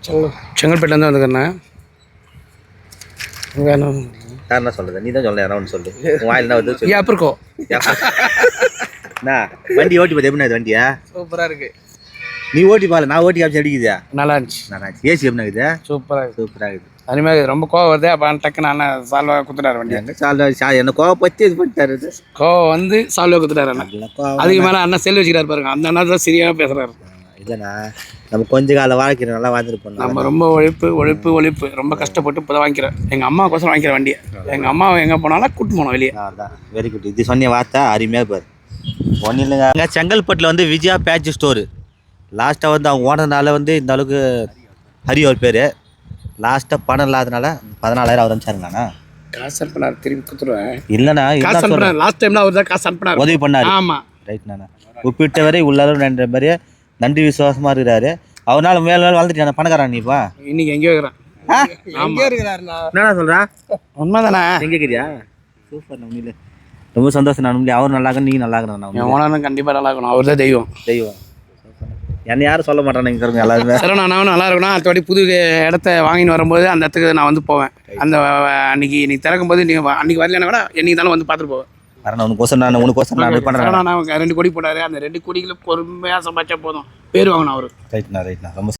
செங்கல்பேட்டிலேருந்து வந்துக்கிறேண்ணே. வேணும் யார் என்ன சொல்கிறது? நீ தான் சொல்ல யாரா ஒன்று சொல்லு. உன் வாயில் என்ன வந்து ஏன் அப்போ என்ன வண்டி ஓட்டி பார்த்து எப்படி வண்டியா? சூப்பராக இருக்குது. நீ ஓட்டி பாரு, நான் ஓட்டி காமிச்சு அடிக்குதா? நல்லா இருந்துச்சு. நல்லா ஏசி எப்படி இருக்குது? சூப்பராக இருக்குது. அருமையாக இருக்குது. ரொம்ப கோவம் வருது. அப்போ டக்குன்னு அண்ணன் சால்வாக குத்துட்டாரு வண்டி. என்ன கோவம் பற்றி இது பண்ணிட்டாரு. கோவம் வந்து சால்வாக குத்துட்டாரு அண்ணன். அதுக்கு மேலே அண்ணன் செல் வச்சுக்கிறாரு பாருங்க. அந்த அண்ணா தான் சரியாக பேசுகிறாரு. இல்லைண்ணா, நம்ம கொஞ்ச கால வாழ்க்கை நல்லா வாழ்ந்துருப்போம். நம்ம ரொம்ப ஒழிப்பு ரொம்ப கஷ்டப்பட்டு இப்போ தான் வாங்கிக்கிறேன். எங்கள் அம்மாவுக்கோசரம் வாங்கிக்கிற வண்டியை. எங்கள் அம்மா எங்கே போனாலும் கூட்டு போனோம் வெளியே. அதான் வெரி குட். இது சொன்ன வார்த்தை அருமையாக பாரு. ஒன்றும் இல்லைங்க, அங்கே செங்கல்பட்டில் வந்து விஜயா பேட்ச் ஸ்டோரு. லாஸ்ட்டாக வந்து அவங்க ஓனர்னால வந்து இந்த அளவுக்கு ஹரி ஒரு பேர். லாஸ்ட்டாக பணம் இல்லாதனால 14,000 அவர் அனுப்பிச்சாருங்கண்ணா. காசு அனுப்பினார், திரும்பி கொடுத்துருவேன். இல்லைண்ணா, காசு அனுப்பினார். லாஸ்ட் டைம்ல அவர் தான் காசு அனுப்பினார், உதவி பண்ணார். ஆமாம் ரைட்ண்ணா. உப்பிட்ட வரை உள்ளாலும் நன்ற மாதிரி நன்றி விசுவாசமாக இருக்கிறாரு. அவனால மேலே வளர்ந்துட்டு பணக்காரன் நீப்பா. இன்னைக்கு எங்கேயோ இருக்கிறான். என்னண்ணா சொல்கிறான்? உண்மைதானே? எங்கே இருக்கிறியா? சூப்பர். நம்ம இல்லை, ரொம்ப சந்தோஷம். நான் அவரும் நல்லா இருக்கணும், நீங்கள் நல்லா இருக்கணும். என் ஓனரும் கண்டிப்பாக நல்லா இருக்கணும். அவர் தான் தெய்வம். என்னை யாரும் சொல்ல மாட்டேன், நீங்கள் சொல்லுங்க எல்லாருமே. சரி, நான் நல்லா இருக்கணும். அடுத்த வாட்டி புது இடத்த வாங்கின்னு வரும்போது அந்த இடத்துக்கு நான் வந்து போவேன். அந்த அன்னைக்கு திறக்கும் போது நீங்கள் அன்னைக்கு வரலன்னா கூட என்னைக்கு தானே வந்து பார்த்துட்டு போவேன். வரேன், உனக்கோசம் நான் பண்ணுறேன். நான் 2 கோடி போட்டாரு. அந்த 2 கோடிகளை பொறுமையாக சம்பாதிச்சா போதும். பேர் வாங்கணும் அவரு. ரைட்ண்ணா. ரொம்ப